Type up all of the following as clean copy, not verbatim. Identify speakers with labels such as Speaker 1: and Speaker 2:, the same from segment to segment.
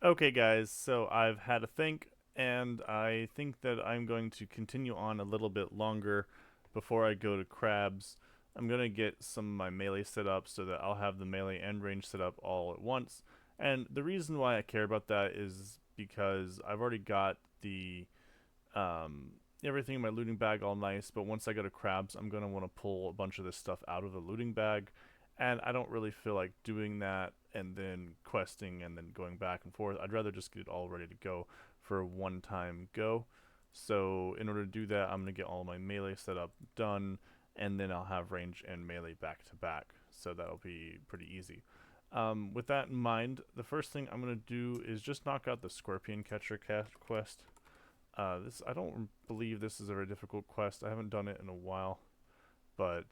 Speaker 1: Okay, guys, so I've had a think, and I think that I'm going to continue on a little bit longer before I go to crabs. I'm going to get some of my melee set up so that I'll have the melee and range set up all at once. And the reason why I care about that is because I've already got the um, everything in my looting bag all nice, but once I go to crabs, I'm going to want to pull a bunch of this stuff out of the looting bag, and I don't really feel like doing that and then questing and then going back and forth. I'd rather just get it all ready to go for a one-time go. So in order to do that, I'm going to get all my melee setup done, and then I'll have range and melee back to back. So that'll be pretty easy. With that in mind, the first thing I'm going to do is just knock out the Scorpion Catcher quest. This I don't believe this is a very difficult quest. I haven't done it in a while, but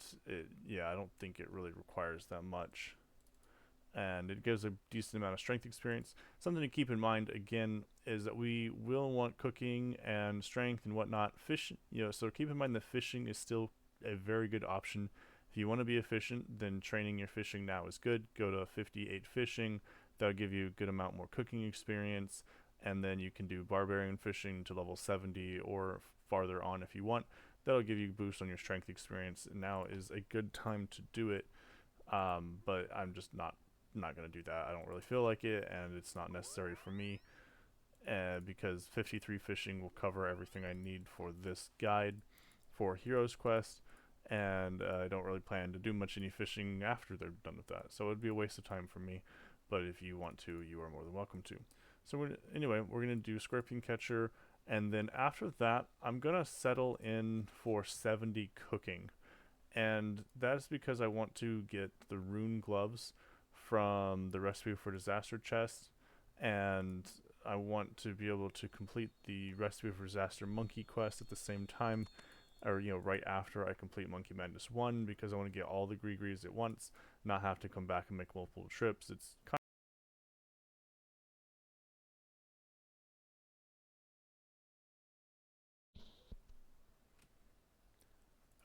Speaker 1: yeah, I don't think it really requires that much, and it gives a decent amount of strength experience. Something to keep in mind again is that we will want cooking and strength and whatnot. Fish, so keep in mind that fishing is still a very good option. If you want to be efficient, then training your fishing now is good. Go to 58 fishing. That'll give you a good amount more cooking experience, and then you can do barbarian fishing to level 70 or farther on if you want. That'll give you a boost on your strength experience. Now is a good time to do it, but I'm just not gonna do that. I don't really feel like it, and it's not necessary for me. Because 53 fishing will cover everything I need for this guide for Heroes Quest, and I don't really plan to do much any fishing after they're done with that. So it'd be a waste of time for me. But if you want to, you are more than welcome to. So anyway, we're gonna do Scorpion Catcher, and then after that, I'm gonna settle in for 70 cooking, and that's because I want to get the rune gloves from the Recipe for Disaster chest, and I want to be able to complete the Recipe for Disaster monkey quest at the same time, or right after I complete Monkey Madness 1, because I want to get all the Grigris at once, not have to come back and make multiple trips. It's kind of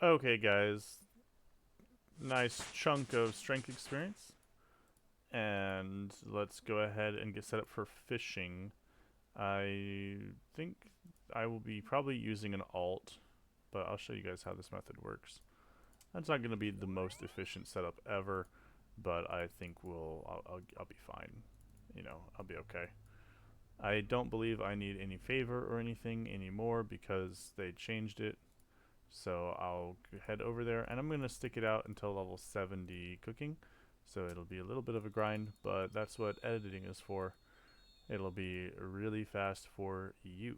Speaker 1: okay, guys. Nice chunk of strength experience, and let's go ahead and get set up for fishing. I think I will be probably using an alt, but I'll show you guys how this method works. That's not going to be the most efficient setup ever, but I think I'll be fine. I'll be okay. I don't believe I need any favor or anything anymore because they changed it. So I'll head over there, and I'm going to stick it out until level 70 cooking. So it'll be a little bit of a grind, but that's what editing is for. It'll be really fast for you.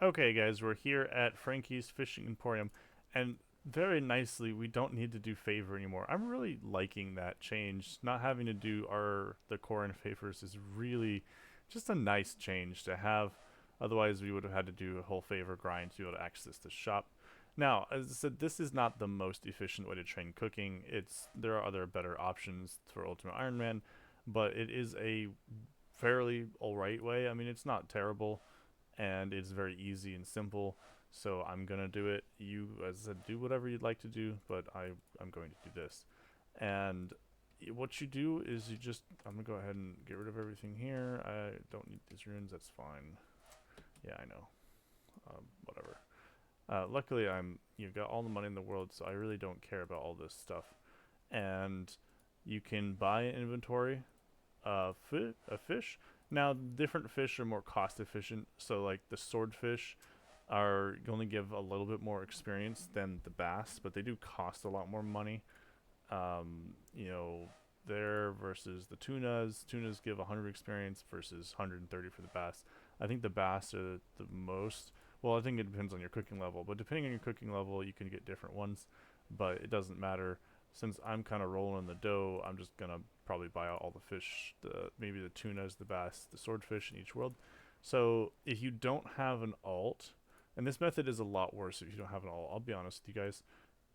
Speaker 1: Okay, guys, we're here at Frankie's Fishing Emporium, and very nicely, we don't need to do favor anymore. I'm really liking that change. Not having to do the core and favors is really just a nice change to have. Otherwise, we would have had to do a whole favor grind to be able to access the shop. Now, as I said, this is not the most efficient way to train cooking. There are other better options for Ultimate Ironman, but it is a fairly alright way. I mean, it's not terrible, and it's very easy and simple. So I'm gonna do it. You, as I said, do whatever you'd like to do, but I'm going to do this. And what you do is I'm gonna go ahead and get rid of everything here. I don't need these runes. That's fine. Yeah, I know. Whatever. Luckily, you've got all the money in the world, so I really don't care about all this stuff. And you can buy an inventory a fish. Now, different fish are more cost efficient. So, like the swordfish are going to give a little bit more experience than the bass, but they do cost a lot more money. You know, there versus the tunas. Tunas give 100 experience versus 130 for the bass. I think the bass are the most. Well, I think it depends on your cooking level, but depending on your cooking level, you can get different ones. But it doesn't matter. Since I'm kind of rolling in the dough, I'm just gonna probably buy out all the fish, maybe the tunas, the bass, the swordfish in each world. So if you don't have an alt, and this method is a lot worse if you don't have an alt, I'll be honest with you guys,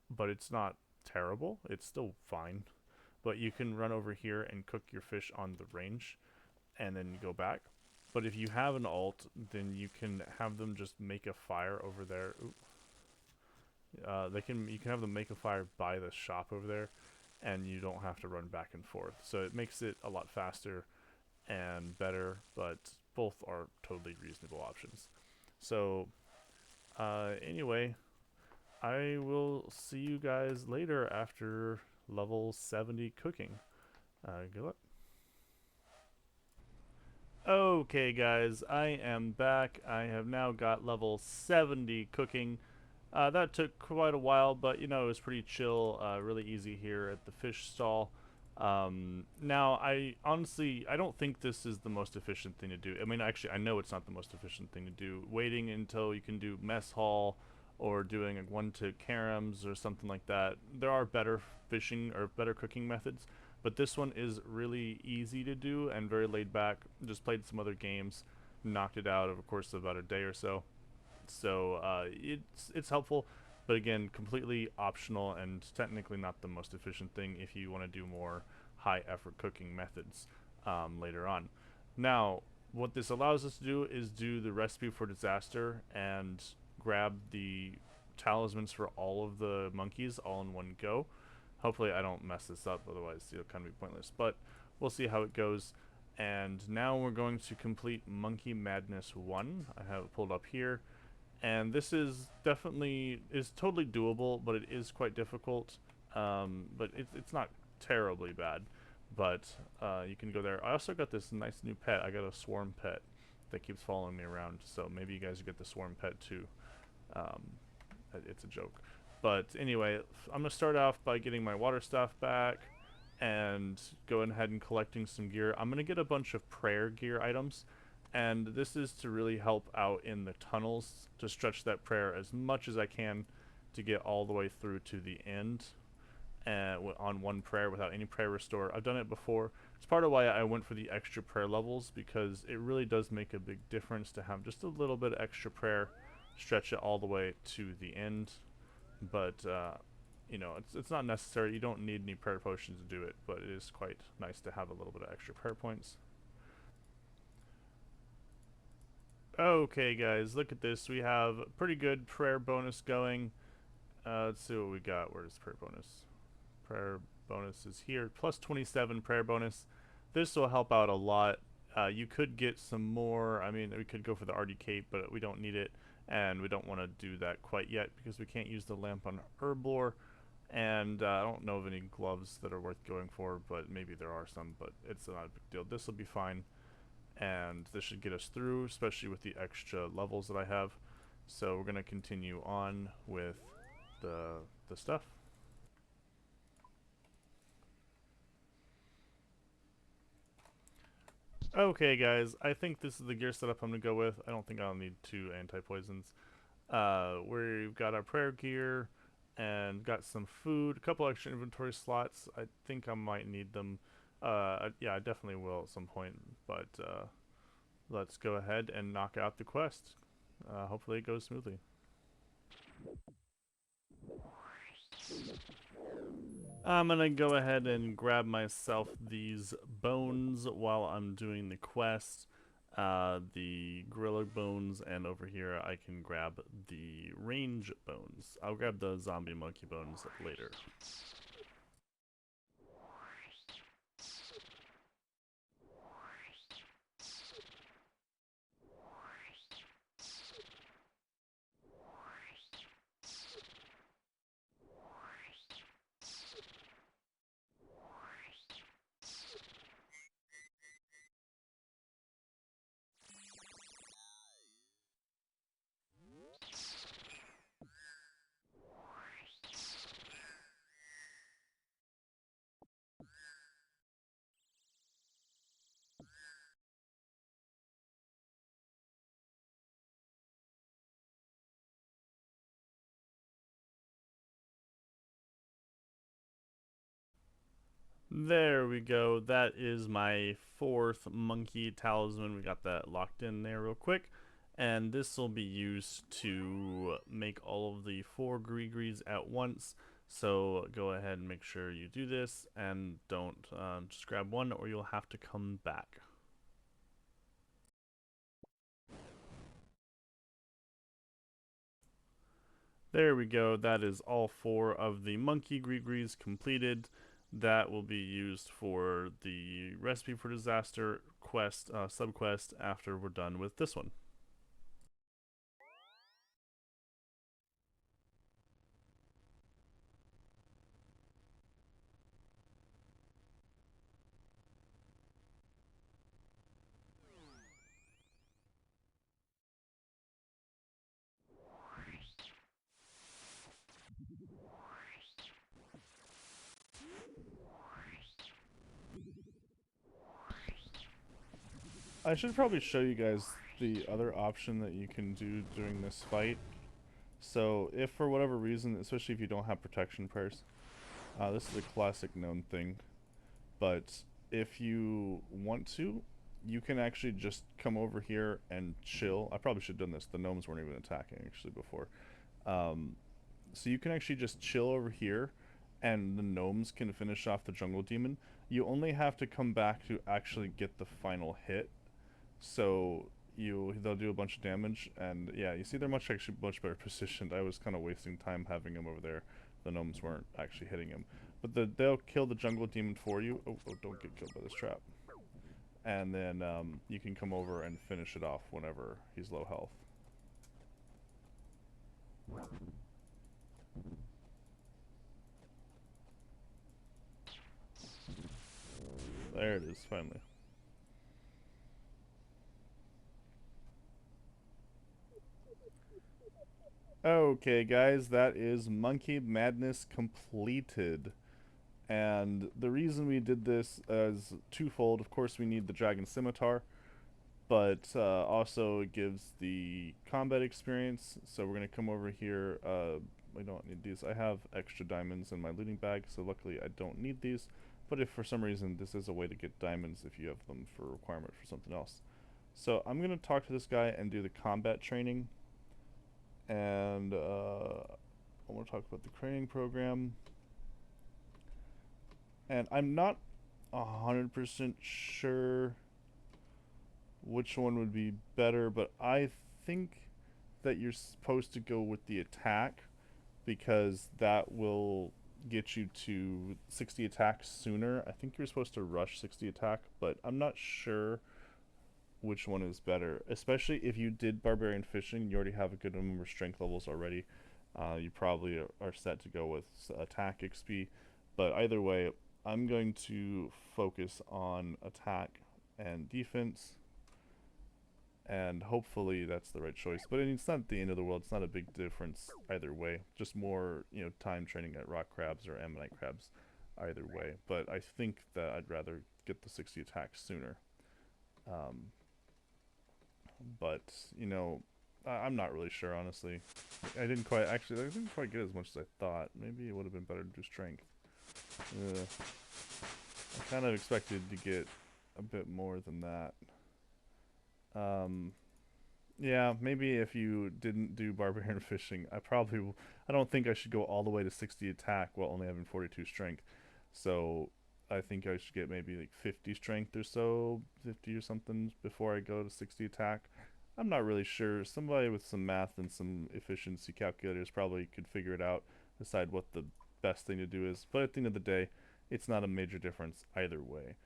Speaker 1: but it's not terrible. It's still fine. But you can run over here and cook your fish on the range and then go back. But if you have an alt, then you can have them just make a fire over there. Ooh. You can have them make a fire by the shop over there, and you don't have to run back and forth. So it makes it a lot faster and better, but both are totally reasonable options. So anyway, I will see you guys later after level 70 cooking. Good luck. Okay, guys, I am back. I have now got level 70 cooking. That took quite a while, but you know, it was pretty chill, really easy here at the fish stall. Now, I don't think this is the most efficient thing to do. I mean, actually, I know it's not the most efficient thing to do. Waiting until you can do mess hall or doing like one-tick caroms or something like that. There are better fishing or better cooking methods, but this one is really easy to do and very laid back. Just played some other games, knocked it out over the course of about a day or so. So it's helpful, but again, completely optional and technically not the most efficient thing if you want to do more high effort cooking methods later on. Now, what this allows us to do is do the recipe for disaster and grab the talismans for all of the monkeys all in one go. Hopefully, I don't mess this up, otherwise, it'll kind of be pointless. But we'll see how it goes. And now we're going to complete Monkey Madness 1. I have it pulled up here, and this is totally doable, but it is quite difficult. But it's not terribly bad, but you can go there. I also got this nice new pet. I got a swarm pet that keeps following me around, so maybe you guys get the swarm pet too. um, it's a joke, but anyway, I'm gonna start off by getting my water staff back and going ahead and collecting some gear. I'm gonna get a bunch of prayer gear items, and this is to really help out in the tunnels to stretch that prayer as much as I can to get all the way through to the end and on one prayer without any prayer restore. I've done it before. It's part of why I went for the extra prayer levels, because it really does make a big difference to have just a little bit of extra prayer, stretch it all the way to the end. But you know, it's not necessary. You don't need any prayer potions to do it, but it is quite nice to have a little bit of extra prayer points. Okay, guys, look at this. We have a pretty good prayer bonus going. Let's see what we got. Where's prayer bonus? Prayer bonus is here. Plus 27 prayer bonus. This will help out a lot. You could get some more. I mean, we could go for the RD cape, but we don't need it, and we don't want to do that quite yet because we can't use the lamp on Herblore. And I don't know of any gloves that are worth going for, but maybe there are some, but it's not a big deal. This will be fine, and this should get us through, especially with the extra levels that I have. So we're going to continue on with the stuff. Okay, guys, I think this is the gear setup I'm going to go with. I don't think I'll need two anti-poisons. We've got our prayer gear and got some food, a couple extra inventory slots. I think I might need them. Yeah, I definitely will at some point, but let's go ahead and knock out the quest. Hopefully it goes smoothly. I'm gonna go ahead and grab myself these bones while I'm doing the quest. The gorilla bones, and over here I can grab the range bones. I'll grab the zombie monkey bones later. There we go. That is my fourth monkey talisman. We got that locked in there real quick. And this will be used to make all of the 4 Grigris at once. So go ahead and make sure you do this, and don't just grab one or you'll have to come back. There we go. That is all 4 of the monkey gree completed. That will be used for the recipe for disaster quest, subquest after we're done with this one. I should probably show you guys the other option that you can do during this fight. So if for whatever reason, especially if you don't have protection prayers, this is a classic known thing, but if you want to, you can actually just come over here and chill. I probably should have done this. The gnomes weren't even attacking actually before. Um, so you can actually just chill over here and the gnomes can finish off the jungle demon. You only have to come back to actually get the final hit. So they'll do a bunch of damage, and yeah, you see they're actually much better positioned. I was kind of wasting time having him over there. The gnomes weren't actually hitting him, but they'll kill the jungle demon for you. Oh, don't get killed by this trap. And then you can come over and finish it off whenever he's low health. There it is, finally. Okay, guys, that is Monkey Madness completed. And the reason we did this is twofold. Of course, we need the Dragon Scimitar, but also it gives the combat experience. So we're going to come over here. We don't need these. I have extra diamonds in my looting bag, so luckily I don't need these. But if for some reason this is a way to get diamonds if you have them for requirement for something else. So I'm going to talk to this guy and do the combat training. And I want to talk about the training program. And I'm not 100% sure which one would be better, but I think that you're supposed to go with the attack because that will get you to 60 attacks sooner. I think you're supposed to rush 60 attack, but I'm not sure which one is better. Especially if you did barbarian fishing, you already have a good number of strength levels already. You probably are set to go with attack XP, but either way, I'm going to focus on attack and defense, and hopefully that's the right choice. But it's not the end of the world. It's not a big difference either way. Just more, time training at rock crabs or ammonite crabs either way. But I think that I'd rather get the 60 attacks sooner. Um, but, I'm not really sure, honestly. I didn't quite get as much as I thought. Maybe it would have been better to do strength. I kind of expected to get a bit more than that. Yeah, maybe if you didn't do barbarian fishing, I don't think I should go all the way to 60 attack while only having 42 strength. So I think I should get maybe like 50 strength or so, 50 or something before I go to 60 attack. I'm not really sure. Somebody with some math and some efficiency calculators probably could figure it out, decide what the best thing to do is. But at the end of the day, it's not a major difference either way.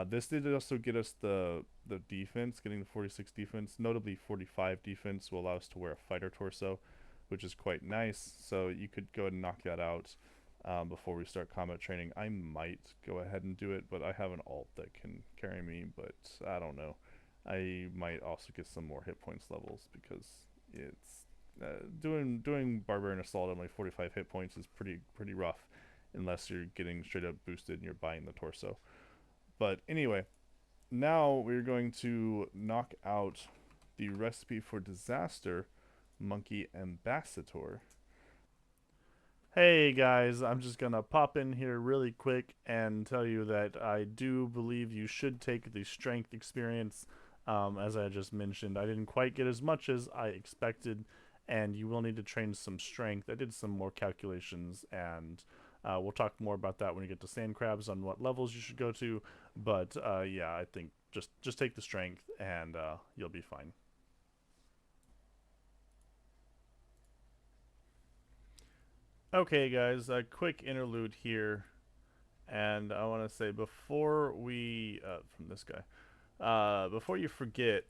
Speaker 1: This did also get us the defense, getting the 46 defense. Notably, 45 defense will allow us to wear a fighter torso, which is quite nice. So you could go ahead and knock that out before we start combat training. I might go ahead and do it, but I have an alt that can carry me, but I don't know. I might also get some more hit points levels because it's doing barbarian assault on like 45 hit points is pretty rough, unless you're getting straight up boosted and you're buying the torso. But anyway, now we're going to knock out the recipe for disaster monkey ambassador. Hey guys, I'm just gonna pop in here really quick and tell you that I do believe you should take the strength experience. As I just mentioned, I didn't quite get as much as I expected, and you will need to train some strength. I did some more calculations, and we'll talk more about that when you get to sand crabs on what levels you should go to. But yeah, I think just take the strength, and you'll be fine. Okay, guys, a quick interlude here, and I want to say before we from this guy, before you forget,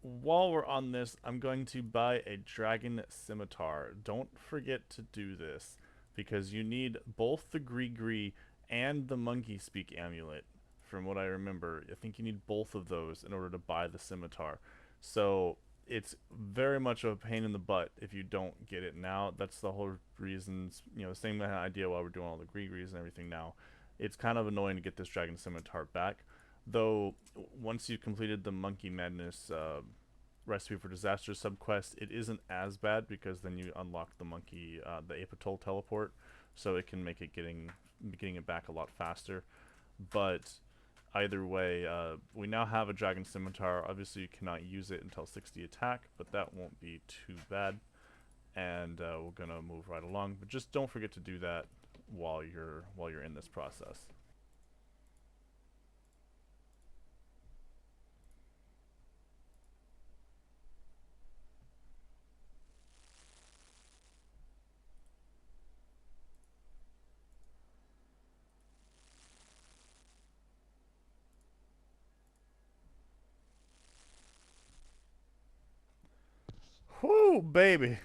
Speaker 1: while we're on this, I'm going to buy a dragon scimitar. Don't forget to do this because you need both the Gree and the monkey speak amulet. From what I remember, I think you need both of those in order to buy the scimitar. So it's very much of a pain in the butt if you don't get it now. That's the whole reasons, the same kind of idea why we're doing all the Grees and everything now. It's kind of annoying to get this dragon scimitar back. Though once you've completed the Monkey Madness Recipe for Disaster subquest, it isn't as bad because then you unlock the monkey, the Apatol teleport, so it can make it getting it back a lot faster. But either way, we now have a Dragon Scimitar. Obviously, you cannot use it until 60 attack, but that won't be too bad. And we're gonna move right along. But just don't forget to do that while you're in this process. Whoo, baby!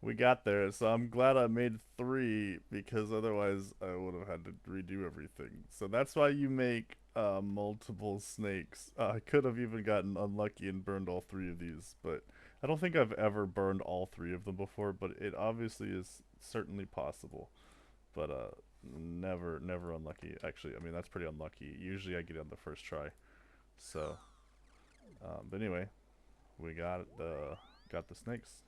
Speaker 1: We got there, so I'm glad I made three because otherwise I would have had to redo everything. So that's why you make multiple snakes. I could have even gotten unlucky and burned all three of these, but I don't think I've ever burned all three of them before. But it obviously is certainly possible. But never unlucky. Actually, I mean that's pretty unlucky. Usually I get it on the first try. So, but anyway, we got the snakes.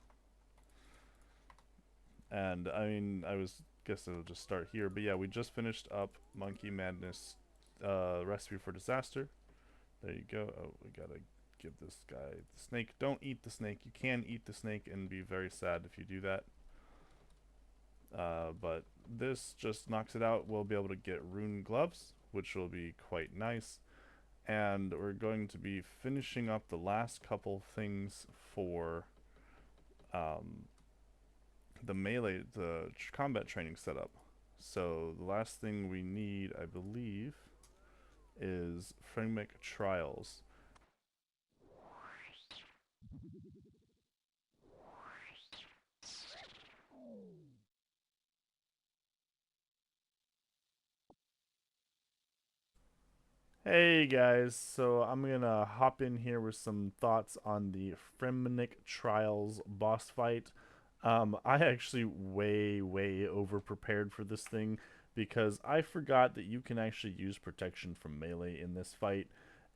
Speaker 1: And I mean, I was guess I'll just start here. But yeah, we just finished up Monkey Madness Recipe for Disaster. There you go. Oh, we gotta give this guy the snake. Don't eat the snake. You can eat the snake and be very sad if you do that. But this just knocks it out. We'll be able to get rune gloves, which will be quite nice. And we're going to be finishing up the last couple things for um, the melee, the combat training setup. So the last thing we need, I believe, is Fragmic Trials. Hey guys, so I'm gonna hop in here with some thoughts on the Fremenic Trials boss fight. I actually way over prepared for this thing because I forgot that you can actually use protection from melee in this fight,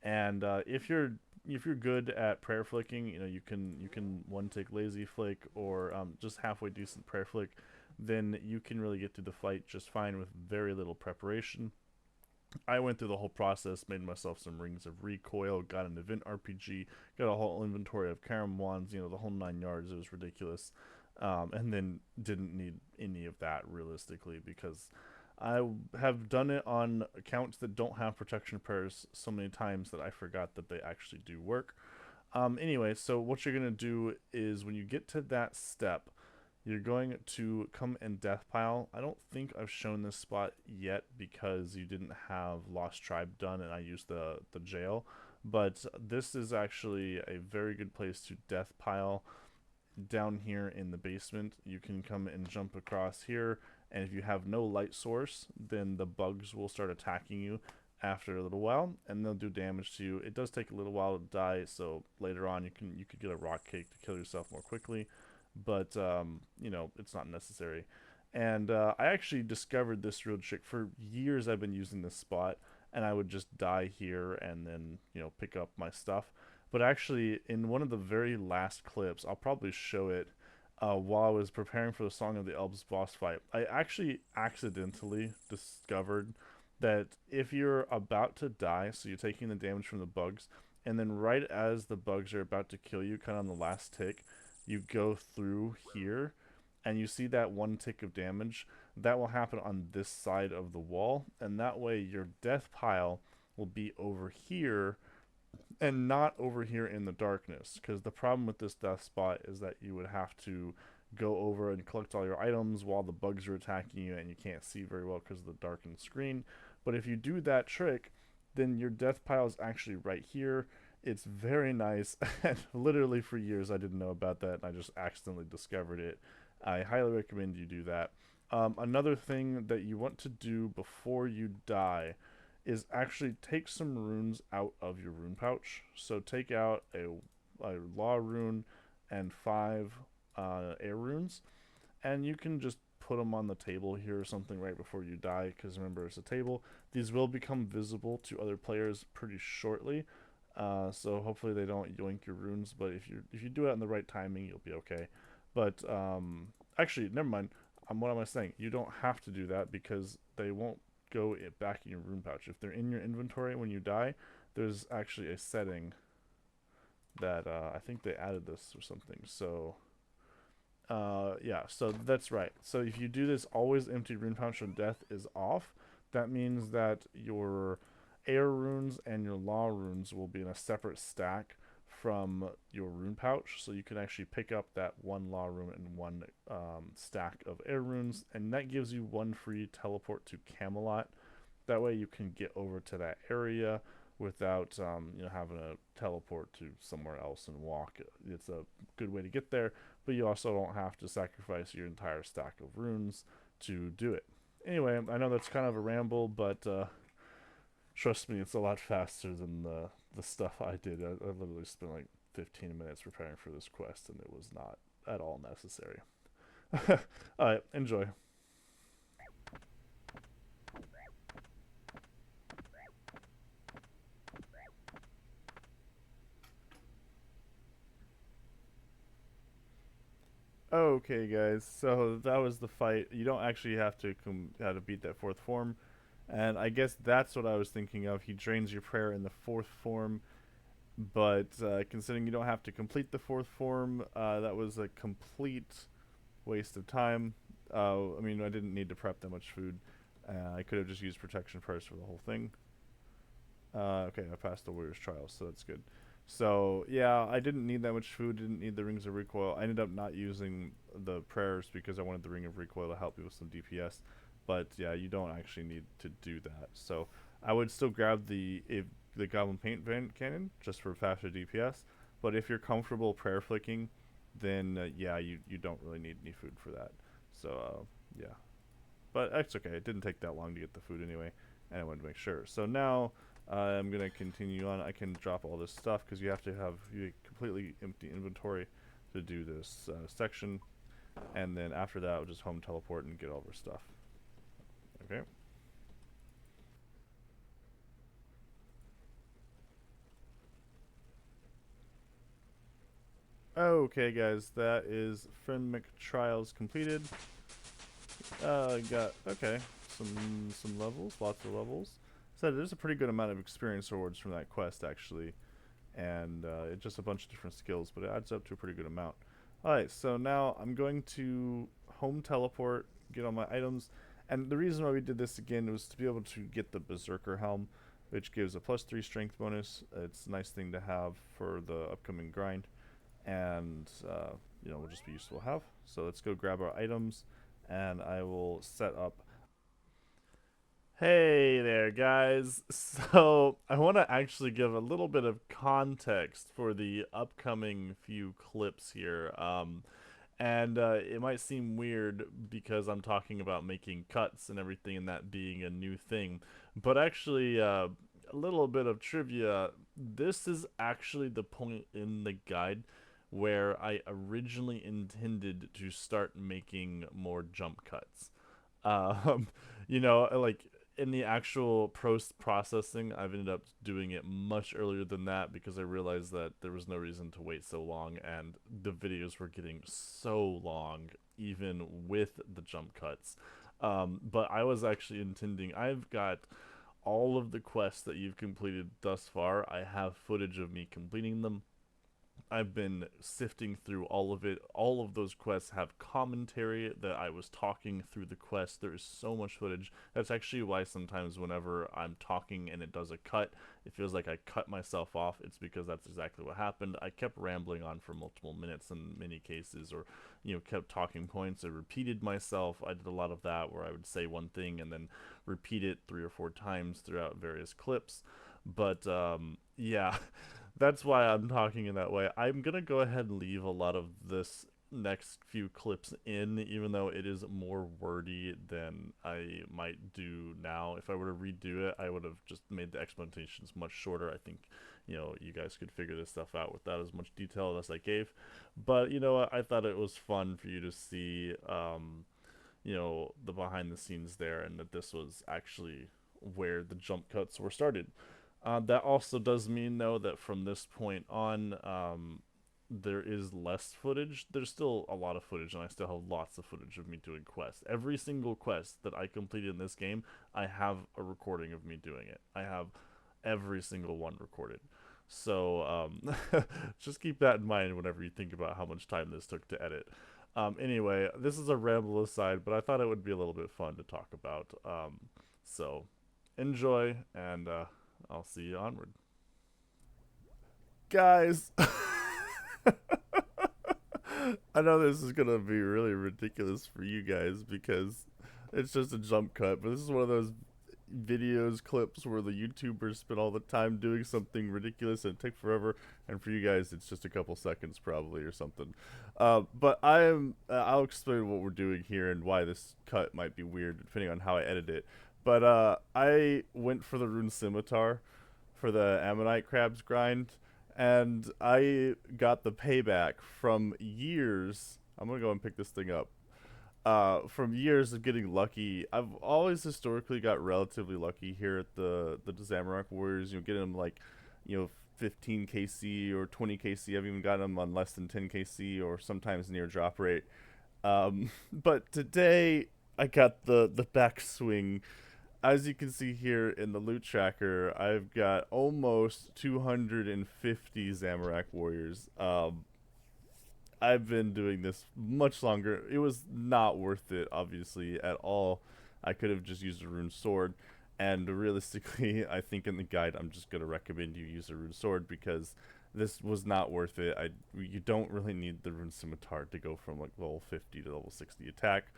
Speaker 1: and if you're good at prayer flicking, you can one tick lazy flick or just halfway decent prayer flick, then you can really get through the fight just fine with very little preparation. I went through the whole process, made myself some rings of recoil, got an event RPG, got a whole inventory of Karam wands, the whole 9 yards. It was ridiculous. And then didn't need any of that realistically because I have done it on accounts that don't have protection prayers so many times that I forgot that they actually do work. Anyway, so what you're going to do is when you get to that step, you're going to come and death pile. I don't think I've shown this spot yet because you didn't have Lost Tribe done and I used the jail. But this is actually a very good place to death pile down here in the basement. You can come and jump across here, and if you have no light source, then the bugs will start attacking you after a little while, and they'll do damage to you. It does take a little while to die, so later on you could get a rock cake to kill yourself more quickly, but it's not necessary. And I actually discovered this real trick. For years I've been using this spot, and I would just die here and then pick up my stuff. But actually, in one of the very last clips, I'll probably show it while I was preparing for the Song of the Elves boss fight. I actually accidentally discovered that if you're about to die, so you're taking the damage from the bugs, and then right as the bugs are about to kill you, kind of on the last tick, you go through here, and you see that one tick of damage, that will happen on this side of the wall, and that way your death pile will be over here and not over here in the darkness, because the problem with this death spot is that you would have to go over and collect all your items while the bugs are attacking you and you can't see very well because of the darkened screen. But if you do that trick, then your death pile is actually right here. It's very nice, and literally for years I didn't know about that, and I just accidentally discovered it. I highly recommend you do that. Another thing that you want to do before you die is actually take some runes out of your rune pouch. So take out a law rune and 5 air runes, and you can just put them on the table here or something right before you die, because remember, it's a table. These will become visible to other players pretty shortly, so hopefully they don't yoink your runes, but if you do it in the right timing, you'll be okay. But actually, never mind. What am I saying? You don't have to do that because they won't go back in your rune pouch. If they're in your inventory when you die, there's actually a setting that I think they added this or something. So yeah, so that's right. So if you do this, always empty rune pouch on death is off. That means that your air runes and your law runes will be in a separate stack from your rune pouch. So you can actually pick up that one law rune and one stack of air runes, and that gives you one free teleport to Camelot. That way you can get over to that area without having to teleport to somewhere else and walk. It's a good way to get there, but you also don't have to sacrifice your entire stack of runes to do it. Anyway, I know that's kind of a ramble, but trust me, it's a lot faster than the stuff I did. I literally spent like 15 minutes preparing for this quest, and it was not at all necessary. Alright, enjoy. Okay, guys. So that was the fight. You don't actually have to how to beat that fourth form, and I guess that's what I was thinking of. He drains your prayer in the fourth form, but considering you don't have to complete the fourth form, that was a complete waste of time. I mean, I didn't need to prep that much food. I could have just used protection first for the whole thing. Okay, I passed the warrior's trial, so that's good. So yeah, I didn't need that much food. Didn't need the rings of recoil. I ended up not using the prayers because I wanted the ring of recoil to help me with some DPS. But yeah, you don't actually need to do that. So I would still grab the goblin paint cannon just for faster DPS. But if you're comfortable prayer flicking, then yeah, you don't really need any food for that. So yeah, but that's okay. It didn't take that long to get the food anyway, and I wanted to make sure. So now I'm gonna continue on. I can drop all this stuff because you have to have completely empty inventory to do this section, and then after that, I'll just home teleport and get all of our stuff. Okay. Okay, guys, that is Friend Trials completed. Got okay, some levels, lots of levels. So there's a pretty good amount of experience rewards from that quest actually, and it's just a bunch of different skills, but it adds up to a pretty good amount. Alright, so now I'm going to home teleport, get all my items, and the reason why we did this again was to be able to get the Berserker Helm, which gives a +3 strength bonus. It's a nice thing to have for the upcoming grind, and will just be useful to have. So let's go grab our items, and I will set up. Hey there, guys. So, I want to actually give a little bit of context for the upcoming few clips here. And it might seem weird because I'm talking about making cuts and everything and that being a new thing. But actually, a little bit of trivia. This is actually the point in the guide where I originally intended to start making more jump cuts. Um, like in the actual post processing, I've ended up doing it much earlier than that because I realized that there was no reason to wait so long, and the videos were getting so long, even with the jump cuts. But I was actually intending, I've got all of the quests that you've completed thus far. I have footage of me completing them. I've been sifting through all of it. All of those quests have commentary that I was talking through the quest. There is so much footage. That's actually why sometimes whenever I'm talking and it does a cut, it feels like I cut myself off. It's because that's exactly what happened. I kept rambling on for multiple minutes in many cases, or kept talking points. I repeated myself. I did a lot of that where I would say one thing and then repeat it 3 or 4 times throughout various clips. But yeah, that's why I'm talking in that way. I'm gonna go ahead and leave a lot of this next few clips in, even though it is more wordy than I might do now. If I were to redo it, I would have just made the explanations much shorter. I think, you guys could figure this stuff out without as much detail as I gave. But you know what? I thought it was fun for you to see, the behind the scenes there, and that this was actually where the jump cuts were started. That also does mean, though, that from this point on, there is less footage. There's still a lot of footage, and I still have lots of footage of me doing quests. Every single quest that I completed in this game, I have a recording of me doing it. I have every single one recorded. So just keep that in mind whenever you think about how much time this took to edit. Anyway, this is a ramble aside, but I thought it would be a little bit fun to talk about. So enjoy, and I'll see you onward. Guys, I know this is going to be really ridiculous for you guys because it's just a jump cut, but this is one of those videos, clips where the YouTubers spend all the time doing something ridiculous and take forever, and for you guys, it's just a couple seconds probably or something. But I'll explain what we're doing here and why this cut might be weird depending on how I edit it. But I went for the rune scimitar for the ammonite crabs grind, and I got the payback from years. I'm gonna go and pick this thing up. From years of getting lucky. I've always historically got relatively lucky here at the Zamorak Warriors. Getting them like, 15 KC or 20 KC. I've even gotten them on less than 10 KC or sometimes near drop rate. But today I got the backswing. As you can see here in the loot tracker, I've got almost 250 Zamorak Warriors. I've been doing this much longer. It was not worth it, obviously, at all. I could have just used a rune sword. And realistically, I think in the guide, I'm just going to recommend you use a rune sword because this was not worth it. You don't really need the rune scimitar to go from like level 50 to level 60 attack.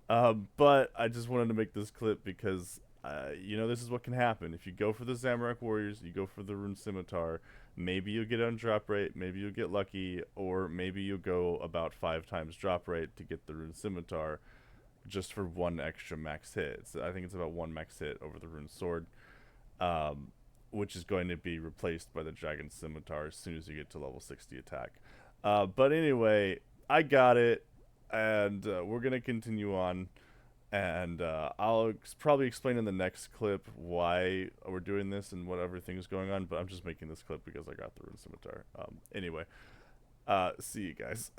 Speaker 1: But I just wanted to make this clip because, this is what can happen. If you go for the Zamorak Warriors, you go for the rune scimitar, maybe you'll get on drop rate, maybe you'll get lucky, or maybe you'll go about 5 times drop rate to get the rune scimitar just for one extra max hit. So I think it's about one max hit over the rune sword, which is going to be replaced by the dragon scimitar as soon as you get to level 60 attack. But anyway, I got it, and we're going to continue on. And I'll probably explain in the next clip why we're doing this and what everything's going on, but I'm just making this clip because I got the rune scimitar. Anyway, see you guys.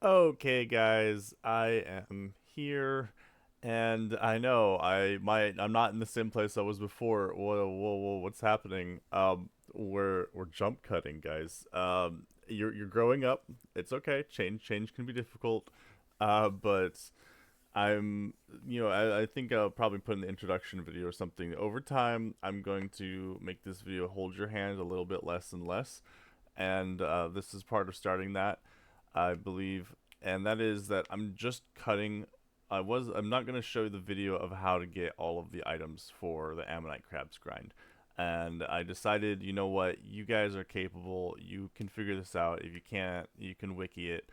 Speaker 1: Okay, guys, I am here, and I know I'm not in the same place I was before. Whoa, what's happening? We're jump cutting, guys. You're growing up. It's okay. Change can be difficult. But I think I'll probably put in the introduction video or something. Over time, I'm going to make this video hold your hand a little bit less and less, and this is part of starting that, I believe, and that is that I'm just cutting. I'm not going to show the video of how to get all of the items for the Ammonite Crabs grind. And I decided, you know what, you guys are capable, you can figure this out. If you can't, you can wiki it.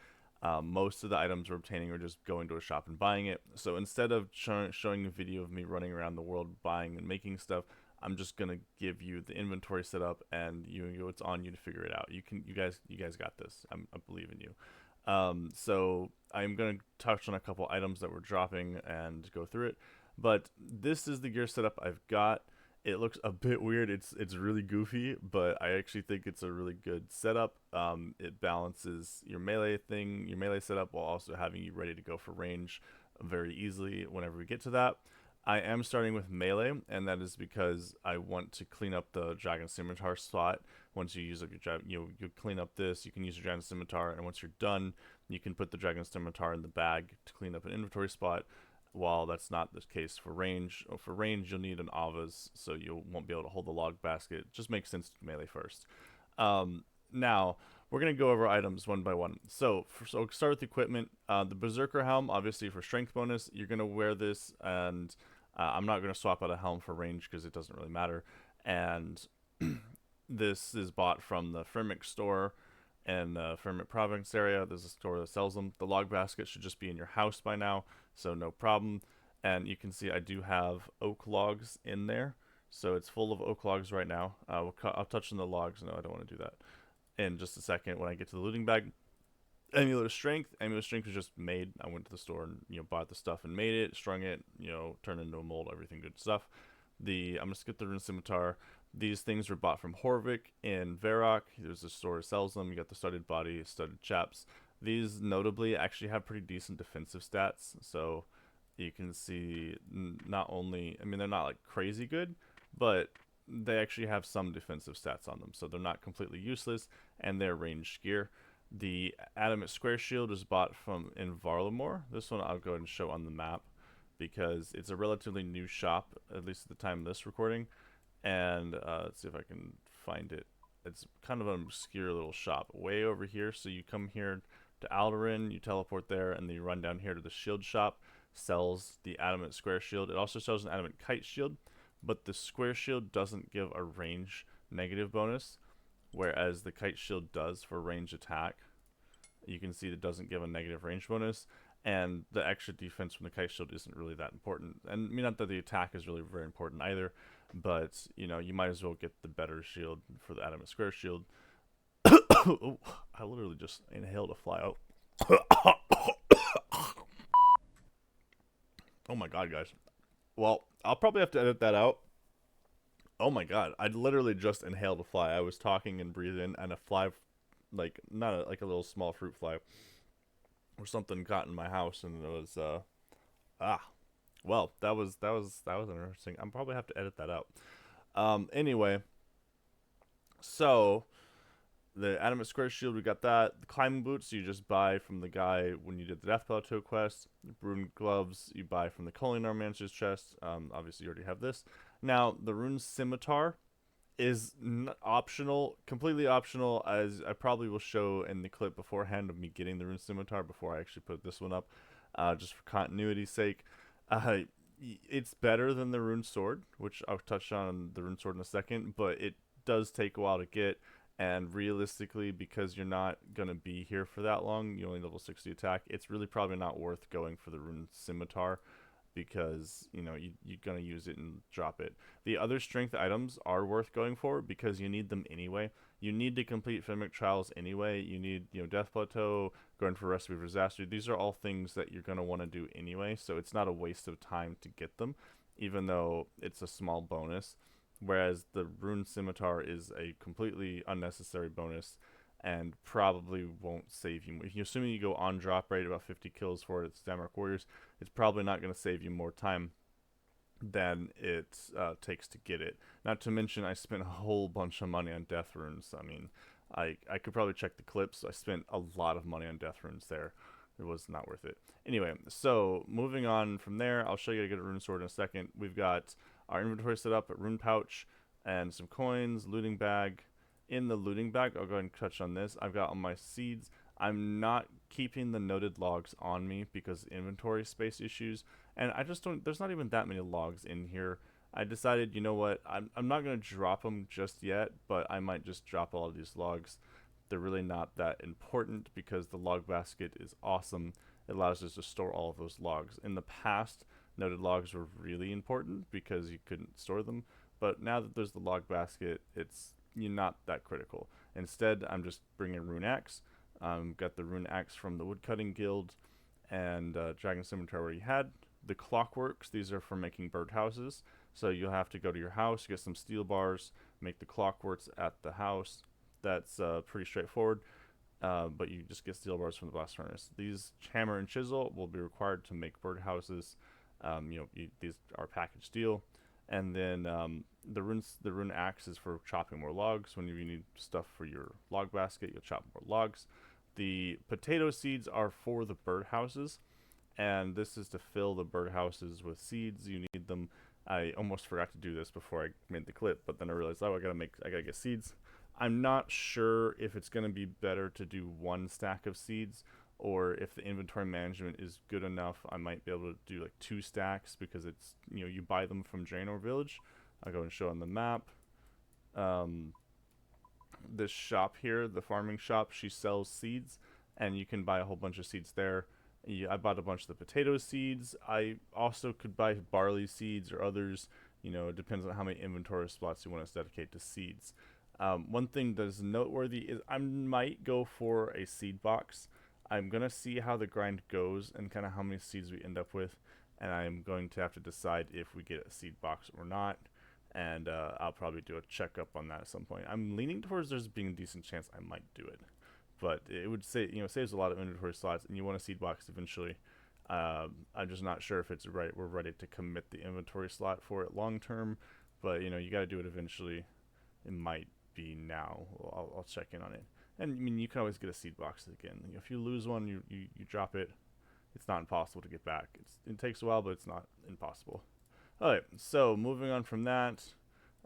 Speaker 1: Most of the items we're obtaining are just going to a shop and buying it. So instead of showing a video of me running around the world buying and making stuff, I'm just gonna give you the inventory setup, and it's on you to figure it out. You guys got this. I believe in you. So I'm going to touch on a couple items that we're dropping and go through it. But this is the gear setup I've got. It looks a bit weird. It's really goofy, but I actually think it's a really good setup. It balances your melee setup while also having you ready to go for range very easily whenever we get to that. I am starting with melee, and that is because I want to clean up the dragon scimitar slot. Once you use up your you clean up this, you can use your dragon scimitar, and once you're done, you can put the dragon scimitar in the bag to clean up an inventory spot. While that's not the case for range, you'll need an Avas, so you won't be able to hold the log basket. It just makes sense to melee first. Now we're gonna go over items one by one. So start with equipment. The Berserker helm, obviously for strength bonus, you're gonna wear this, and I'm not gonna swap out a helm for range because it doesn't really matter. And this is bought from the Firmic store in the Firmic province area. There's a store that sells them. The log basket should just be in your house by now, so no problem. And you can see I do have oak logs in there, so it's full of oak logs right now. I'll touch on the logs. No, I don't want to do that in just a second when I get to the looting bag. Amulet of Strength. Amulet of Strength was just made. I went to the store and bought the stuff and made it, strung it, turned into a mold, everything good stuff. I'm gonna skip the Rune Scimitar. These things were bought from Horvik in Varrock. There's a store that sells them. You got the studded body, studded chaps. These notably actually have pretty decent defensive stats. So you can see not only, I mean, they're not like crazy good, but they actually have some defensive stats on them. So they're not completely useless, and they're ranged gear. The Adamant Square Shield was bought from in Varlamore. This one I'll go ahead and show on the map because it's a relatively new shop, at least at the time of this recording. And let's see if I can find it. It's kind of an obscure little shop way over here. So you come here to Alderin, you teleport there, and then you run down here to the shield shop. Sells the Adamant Square Shield. It also sells an Adamant Kite Shield, but the Square Shield doesn't give a range negative bonus, whereas the Kite Shield does for range attack. You can see it doesn't give a negative range bonus, and the extra defense from the Kite Shield isn't really that important. And I mean, not that the attack is really very important either, but you might as well get the better shield for the Adamant Square Shield. Oh, I literally just inhaled a fly out. Oh my god, guys. Well, I'll probably have to edit that out. Oh my god, I literally just inhaled a fly. I was talking and breathed in, and a fly, like not like a little small fruit fly or something, got in my house, and it was ah. Well, that was interesting. I'm probably have to edit that out. Anyway, so the Adamant Square Shield, we got that. The climbing boots you just buy from the guy when you did the Death Plateau quest. Rune gloves you buy from the Culinary Manager's chest. Obviously you already have this. Now the Rune Scimitar is optional, completely optional, as I probably will show in the clip beforehand of me getting the Rune Scimitar before I actually put this one up, just for continuity's sake. It's better than the Rune Sword, which I'll touch on the Rune Sword in a second, but it does take a while to get. And realistically, because you're not going to be here for that long, you only level 60 attack, it's really probably not worth going for the Rune Scimitar because, you're going to use it and drop it. The other strength items are worth going for because you need them anyway. You need to complete Firmic Trials anyway. You need, Death Plateau, going for Recipe for Disaster. These are all things that you're going to want to do anyway, so it's not a waste of time to get them, even though it's a small bonus. Whereas the Rune Scimitar is a completely unnecessary bonus and probably won't save you. If you're assuming you go on drop rate about 50 kills for it, it's Damark Warriors, it's probably not going to save you more time than it takes to get it. Not to mention, I spent a whole bunch of money on death runes. I mean, I could probably check the clips. I spent a lot of money on death runes there. It was not worth it. Anyway, so moving on from there, I'll show you how to get a rune sword in a second. We've got our inventory set up, a rune pouch, and some coins, looting bag. In the looting bag, I'll go ahead and touch on this. I've got all my seeds. I'm not keeping the noted logs on me because inventory space issues, and I just don't, there's not even that many logs in here. I decided, you know what, I'm not going to drop them just yet, but I might just drop all of these logs. They're really not that important because the log basket is awesome. It allows us to store all of those logs. In the past, noted logs were really important because you couldn't store them, but now that there's the log basket, it's not that critical. Instead, I'm just bringing Rune Axe. Got the Rune Axe from the Woodcutting Guild, and Dragon Scimitar already had. The Clockworks, these are for making birdhouses. So you'll have to go to your house, get some steel bars, make the clockworks at the house. That's pretty straightforward, but you just get steel bars from the blast furnace. These hammer and chisel will be required to make birdhouses, These are package deal. And then the rune axe is for chopping more logs. When you need stuff for your log basket, you'll chop more logs. The potato seeds are for the birdhouses, and this is to fill the birdhouses with seeds. You need them. I almost forgot to do this before I made the clip, but then I realized, oh, I gotta get seeds. I'm not sure if it's gonna be better to do one stack of seeds, or if the inventory management is good enough, I might be able to do like 2 stacks, because it's, you buy them from Draenor Village. I'll go and show on the map. Um, this shop here, the farming shop, she sells seeds, and you can buy a whole bunch of seeds there. I bought a bunch of the potato seeds. I also could buy barley seeds or others. It depends on how many inventory slots you want to dedicate to seeds. One thing that is noteworthy is I might go for a seed box. I'm going to see how the grind goes and kind of how many seeds we end up with, and I'm going to have to decide if we get a seed box or not, and I'll probably do a checkup on that at some point. I'm leaning towards there's being a decent chance I might do it, but it would saves a lot of inventory slots, and you want a seed box eventually. I'm just not sure if it's right. We're ready to commit the inventory slot for it long term, but you got to do it eventually. It might be now. I'll check in on it. And I mean, you can always get a seed box again. If you lose one, you drop it. It's not impossible to get back. It takes a while, but it's not impossible. Alright, so moving on from that,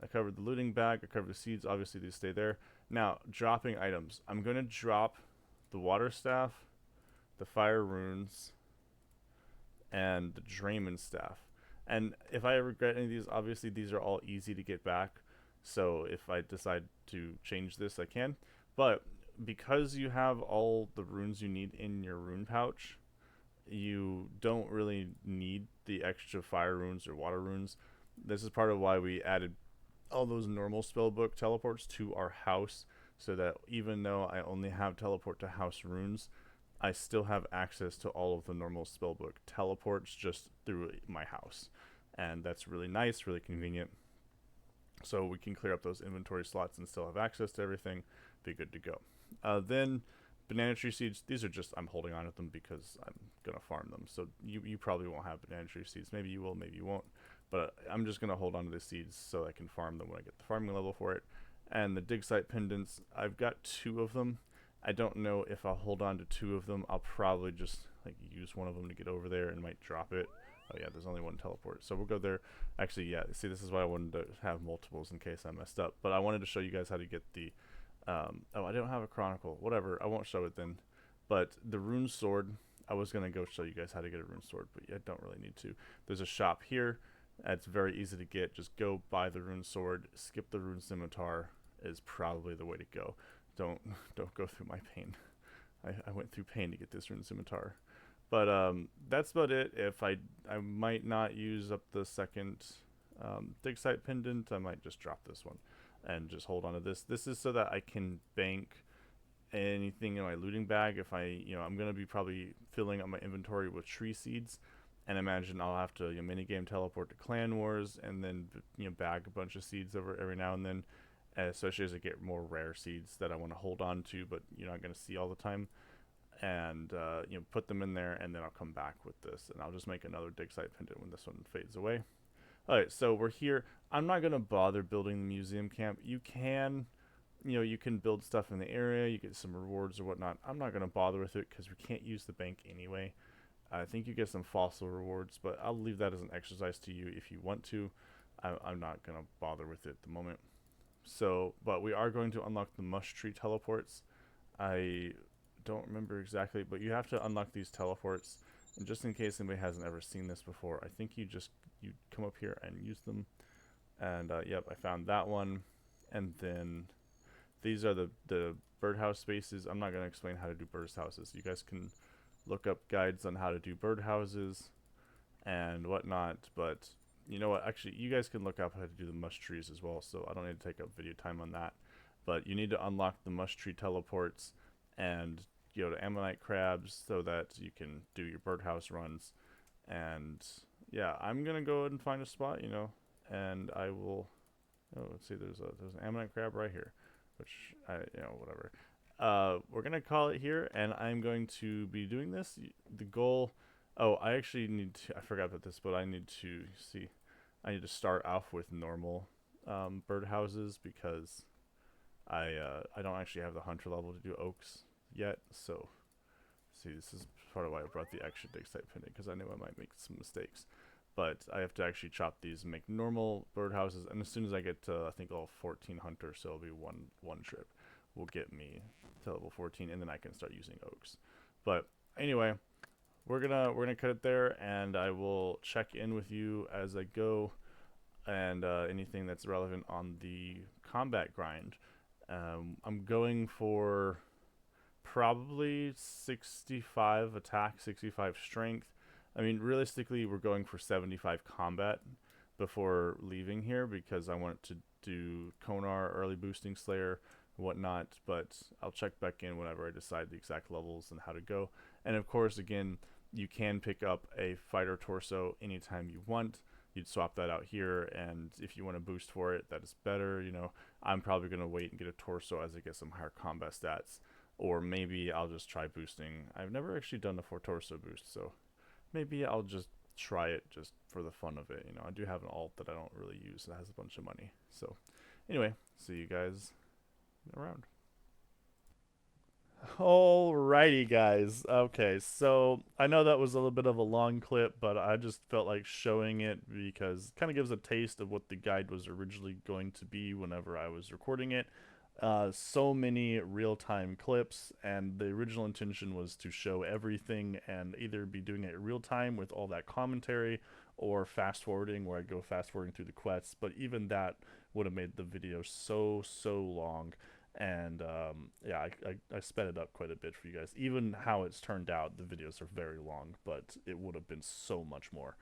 Speaker 1: I covered the looting bag, I covered the seeds, obviously these stay there. Now, dropping items. I'm going to drop the water staff, the fire runes, and the Drayman staff. And if I regret any of these, obviously these are all easy to get back. So if I decide to change this, I can. But because you have all the runes you need in your rune pouch, you don't really need the extra fire runes or water runes. This is part of why we added all those normal spellbook teleports to our house, so that even though I only have teleport to house runes, I still have access to all of the normal spellbook teleports just through my house. And that's really nice, really convenient. So we can clear up those inventory slots and still have access to everything, be good to go. Then banana tree seeds, these are just, I'm holding on to them because I'm going to farm them. So you probably won't have banana tree seeds. Maybe you will, maybe you won't. But I'm just going to hold on to the seeds so I can farm them when I get the farming level for it. And the dig site pendants, I've got 2 of them. I don't know if I'll hold on to 2 of them. I'll probably just use one of them to get over there and might drop it. Oh yeah, there's only one teleport. So we'll go there. Actually, yeah, see, this is why I wanted to have multiples in case I messed up. But I wanted to show you guys how to get the... oh, I don't have a chronicle. Whatever, I won't show it then. But the rune sword, I was going to go show you guys how to get a rune sword, but I don't really need to. There's a shop here. It's very easy to get. Just go buy the rune sword. Skip the rune scimitar is probably the way to go. Don't go through my pain. I went through pain to get this rune scimitar. But that's about it. If I might not use up the second dig site pendant, I might just drop this one and just hold on to this. This is so that I can bank anything in my looting bag. If I'm going to be probably filling up my inventory with tree seeds, and imagine I'll have to minigame teleport to Clan Wars and then bag a bunch of seeds over every now and then, especially as I get more rare seeds that I want to hold on to, but you're not going to see all the time. And put them in there, and then I'll come back with this, and I'll just make another dig site pendant when this one fades away. Alright, so we're here. I'm not gonna bother building the museum camp. You can build stuff in the area, you get some rewards or whatnot. I'm not gonna bother with it because we can't use the bank anyway. I think you get some fossil rewards, but I'll leave that as an exercise to you if you want to. I'm not gonna bother with it at the moment. So, but we are going to unlock the mush tree teleports. I don't remember exactly, but you have to unlock these teleports, and just in case anybody hasn't ever seen this before, I think you come up here and use them. And yep, I found that one. And then these are the birdhouse spaces. I'm not going to explain how to do birdhouses. You guys can look up guides on how to do birdhouses and whatnot, but you know what, actually you guys can look up how to do the mush trees as well, so I don't need to take up video time on that. But you need to unlock the mush tree teleports and go to ammonite crabs so that you can do your birdhouse runs. And yeah, I'm gonna go ahead and find a spot, and I will. Oh, let's see. There's an ammonite crab right here, which whatever. We're gonna call it here, and I'm going to be doing this. The goal Oh, I actually need to. I forgot about this, but I need to see. I need to start off with normal birdhouses because I don't actually have the hunter level to do oaks yet. So see, this is part of why I brought the extra dig site pendant because I knew I might make some mistakes. But I have to actually chop these and make normal birdhouses, and as soon as I get to I think all 14 hunters, so it'll be one trip, will get me to level 14, and then I can start using oaks. But anyway, we're gonna cut it there, and I will check in with you as I go, and anything that's relevant on the combat grind. I'm going for probably 65 attack, 65 strength. I mean, realistically, we're going for 75 combat before leaving here because I want to do Konar, early boosting Slayer, whatnot. But I'll check back in whenever I decide the exact levels and how to go. And of course, again, you can pick up a fighter torso anytime you want. You'd swap that out here, and if you want to boost for it, that is better. I'm probably going to wait and get a torso as I get some higher combat stats, or maybe I'll just try boosting. I've never actually done the four torso boost, so maybe I'll just try it just for the fun of it. I do have an alt that I don't really use that has a bunch of money. So anyway, see you guys around. Alrighty, guys. Okay, so I know that was a little bit of a long clip, but I just felt like showing it because it kind of gives a taste of what the guide was originally going to be whenever I was recording it. So many real-time clips, and the original intention was to show everything and either be doing it real time with all that commentary or fast forwarding where I go fast forwarding through the quests, but even that would have made the video so long. And yeah, I sped it up quite a bit for you guys. Even how it's turned out, the videos are very long, but it would have been so much more.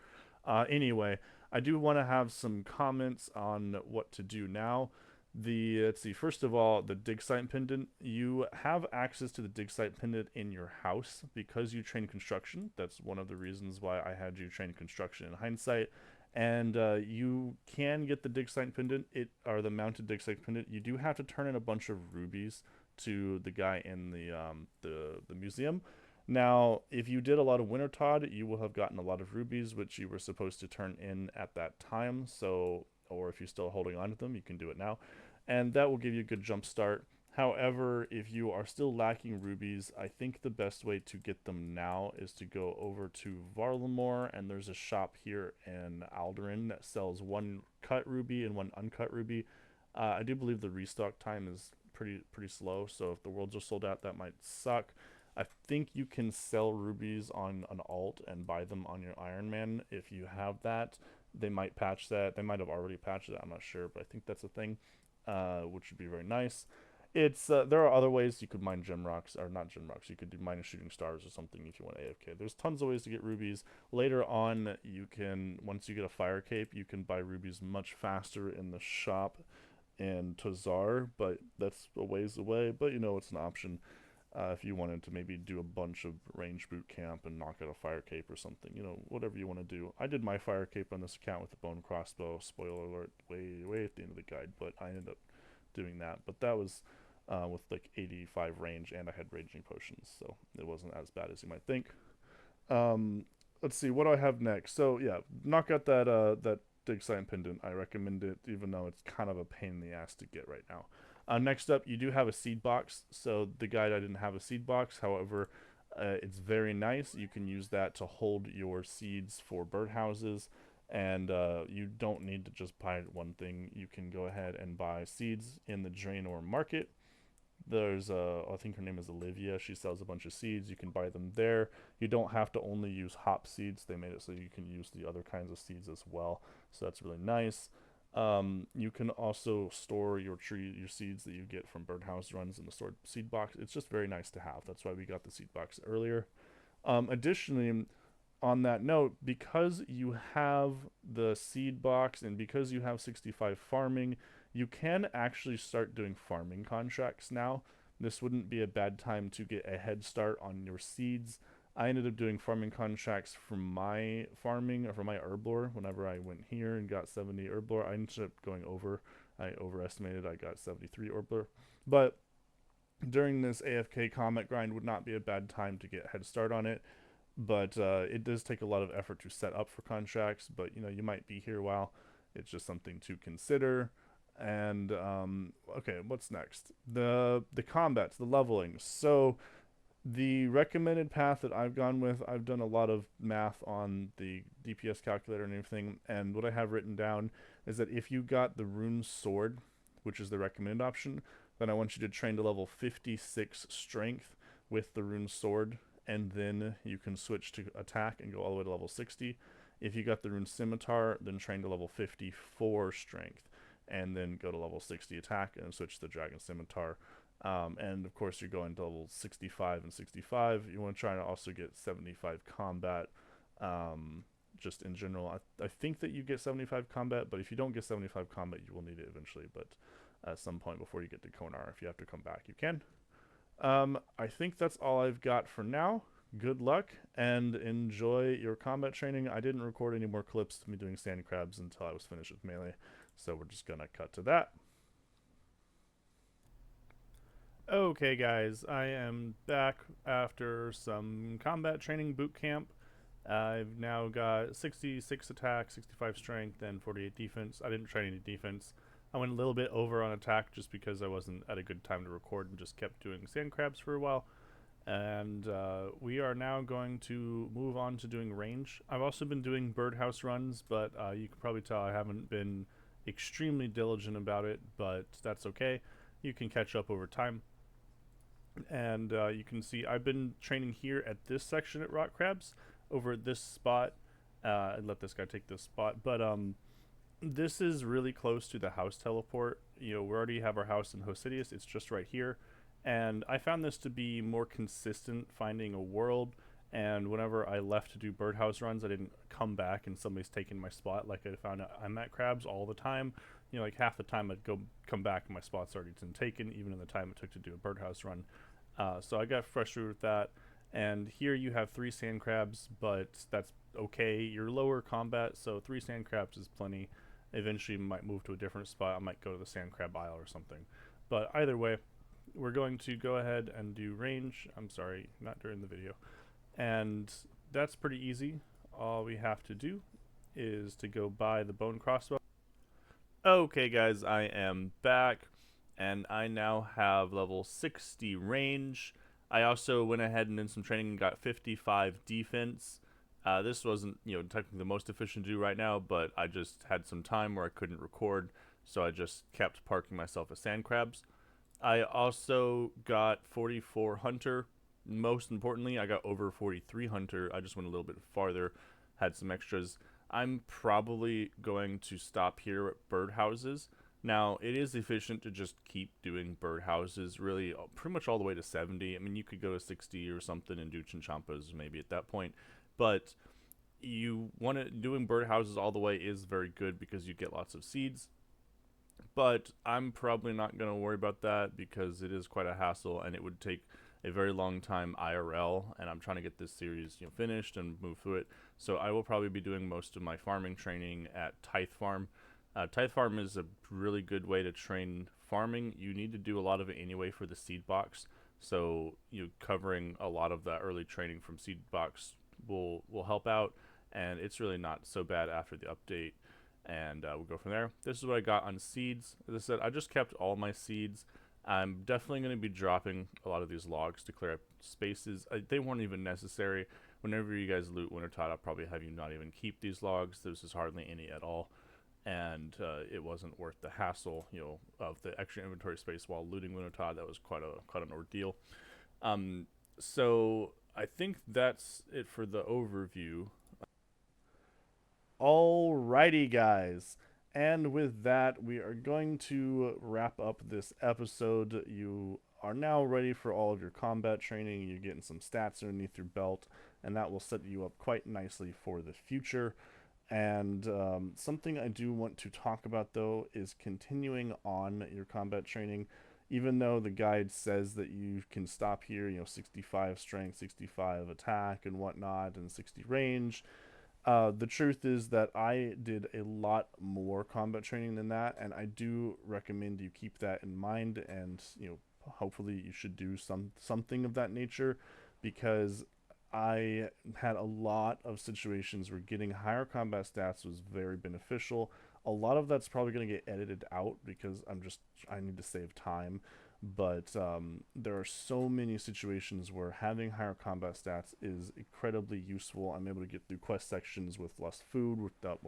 Speaker 1: Anyway, I do want to have some comments on what to do now. Let's see, first of all, the dig site pendant. You have access to the dig site pendant in your house because you train construction. That's one of the reasons why I had you train construction in hindsight. And you can get the dig site pendant, or the mounted dig site pendant. You do have to turn in a bunch of rubies to the guy in the museum. Now, if you did a lot of Wintertod, you will have gotten a lot of rubies, which you were supposed to turn in at that time. So, or if you're still holding on to them, you can do it now, and that will give you a good jump start. However, if you are still lacking rubies, I think the best way to get them now is to go over to Varlamore, and there's a shop here in Alderan that sells one cut ruby and one uncut ruby. I do believe the restock time is pretty slow, so if the worlds are sold out, that might suck. I think you can sell rubies on an alt and buy them on your Ironman if you have that. They might patch that. They might have already patched it. I'm not sure, but I think that's a thing, which would be very nice. It's there are other ways you could mine gem rocks, or not gem rocks. You could do mine shooting stars or something if you want AFK. There's tons of ways to get rubies. Later on, you can, once you get a fire cape, you can buy rubies much faster in the shop in Tazar, but that's a ways away. But it's an option if you wanted to maybe do a bunch of range boot camp and knock out a fire cape or something. Whatever you want to do. I did my fire cape on this account with the bone crossbow. Spoiler alert, way at the end of the guide, but I ended up doing that. But that was with like 85 range, and I had raging potions, so it wasn't as bad as you might think. Um, let's see, what do I have next? So yeah, knock out that dig site pendant. I recommend it, even though it's kind of a pain in the ass to get right now. Next up, you do have a seed box. So the guide, I didn't have a seed box. However, it's very nice. You can use that to hold your seeds for birdhouses, and you don't need to just buy one thing. You can go ahead and buy seeds in the Draenor market. There's I think her name is Olivia. She sells a bunch of seeds. You can buy them there. You don't have to only use hop seeds. They made it so you can use the other kinds of seeds as well. So that's really nice. You can also store your seeds that you get from birdhouse runs in the stored seed box. It's just very nice to have. That's why we got the seed box earlier. Additionally, on that note, because you have the seed box and because you have 65 farming, you can actually start doing farming contracts now. This wouldn't be a bad time to get a head start on your seeds. I ended up doing farming contracts for my farming, or for my herblore. Whenever I went here and got 70 herblore, I ended up going over. I overestimated. I got 73 herblore. But during this AFK comet grind would not be a bad time to get a head start on it. but it does take a lot of effort to set up for contracts. But you might be here a while. It's just something to consider. And okay, what's next? The combats, the leveling. So the recommended path that I've gone with, I've done a lot of math on the DPS calculator and everything, and what I have written down is that if you got the rune sword, which is the recommended option, then I want you to train to level 56 strength with the rune sword, and then you can switch to attack and go all the way to level 60. If you got the rune scimitar, then train to level 54 strength, and then go to level 60 attack and switch to the dragon scimitar. And of course, you're going to level 65 and 65. You want to try to also get 75 combat. Just in general, I think that you get 75 combat, but if you don't get 75 combat, you will need it eventually. But at some point before you get to Konar, if you have to come back, you can. I think that's all I've got for now. Good luck and enjoy your combat training. I didn't record any more clips of me doing sand crabs until I was finished with melee, so we're just gonna cut to that. Okay, guys, I am back after some combat training boot camp. I've now got 66 attack, 65 strength, and 48 defense. I didn't train any defense. I went a little bit over on attack just because I wasn't at a good time to record and just kept doing sand crabs for a while. And we are now going to move on to doing range. I've also been doing birdhouse runs, but you can probably tell I haven't been extremely diligent about it, but that's okay. You can catch up over time. And you can see I've been training here at this section at Rock Crabs over at this spot. I let this guy take this spot, but this is really close to the house teleport. We already have our house in Hosidius. It's just right here, and I found this to be more consistent finding a world. And whenever I left to do birdhouse runs, I didn't come back and somebody's taking my spot like I found I'm at crabs all the time. Like half the time I'd come back and my spot's already been taken, even in the time it took to do a birdhouse run. So I got frustrated with that. And here you have 3 sand crabs, but that's okay. You're lower combat, so 3 sand crabs is plenty. Eventually might move to a different spot. I might go to the sand crab isle or something. But either way, we're going to go ahead and do range. I'm sorry, not during the video. And that's pretty easy. All we have to do is to go buy the bone crossbow. Okay, guys, I am back, and I now have level 60 range. I also went ahead and did some training and got 55 defense. This wasn't, technically the most efficient to do right now, but I just had some time where I couldn't record, so I just kept parking myself at sand crabs. I also got 44 hunter. Most importantly, I got over 43 hunter. I just went a little bit farther, had some extras. I'm probably going to stop here at birdhouses. Now, it is efficient to just keep doing birdhouses, really, pretty much all the way to 70. I mean, you could go to 60 or something and do chinchampas maybe at that point. But doing birdhouses all the way is very good because you get lots of seeds. But I'm probably not going to worry about that because it is quite a hassle and it would take a very long time IRL, and I'm trying to get this series finished and move through it. So I will probably be doing most of my farming training at Tithe Farm. Tithe Farm is a really good way to train farming. You need to do a lot of it anyway for the seed box. So covering a lot of that early training from seed box will help out, and it's really not so bad after the update. And we'll go from there. This is what I got on seeds. As I said, I just kept all my seeds. I'm definitely going to be dropping a lot of these logs to clear up spaces. They weren't even necessary. Whenever you guys loot Wintertide, I'll probably have you not even keep these logs. There's just hardly any at all. And it wasn't worth the hassle, of the extra inventory space while looting Wintertide. That was quite an ordeal. So I think that's it for the overview. Alrighty, guys. And with that, we are going to wrap up this episode. You are now ready for all of your combat training. You're getting some stats underneath your belt, and that will set you up quite nicely for the future. And something I do want to talk about, though, is continuing on your combat training. Even though the guide says that you can stop here, 65 strength, 65 attack, and whatnot, and 60 range. The truth is that I did a lot more combat training than that, and I do recommend you keep that in mind, and hopefully you should do something of that nature, because I had a lot of situations where getting higher combat stats was very beneficial. A lot of that's probably going to get edited out because I need to save time. But there are so many situations where having higher combat stats is incredibly useful. I'm able to get through quest sections with less food, without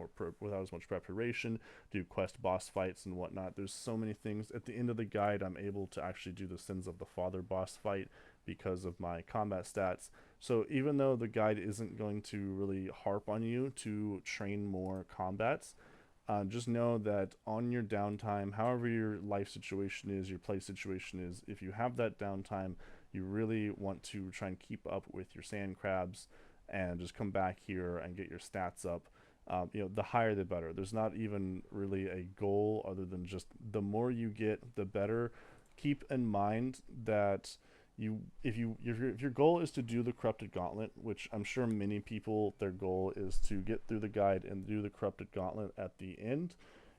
Speaker 1: as much preparation, do quest boss fights and whatnot. There's so many things. At the end of the guide, I'm able to actually do the Sins of the Father boss fight because of my combat stats. So even though the guide isn't going to really harp on you to train more combats, just know that on your downtime, however your life situation is, your play situation is, if you have that downtime, you really want to try and keep up with your sand crabs and just come back here and get your stats up. The higher the better. There's not even really a goal other than just the more you get, the better. Keep in mind that if your goal is to do the corrupted gauntlet, which I'm sure many people their goal is to get through the guide and do the corrupted gauntlet at the end,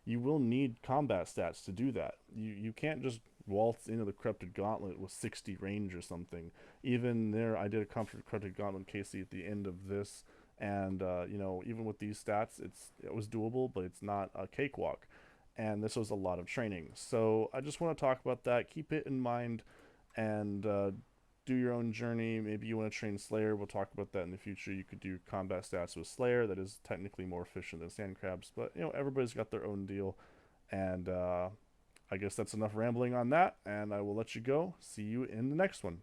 Speaker 1: you will need combat stats to do that. You can't just waltz into the corrupted gauntlet with 60 range or something. Even there, I did a corrupted gauntlet Casey at the end of this, and even with these stats, it was doable, but it's not a cakewalk. And this was a lot of training. So I just want to talk about that. Keep it in mind and do your own journey. Maybe you want to train Slayer. We'll talk about that in the future. You could do combat stats with Slayer. That is technically more efficient than Sand Crabs, but everybody's got their own deal. And I guess that's enough rambling on that, and I will let you go. See you in the next one.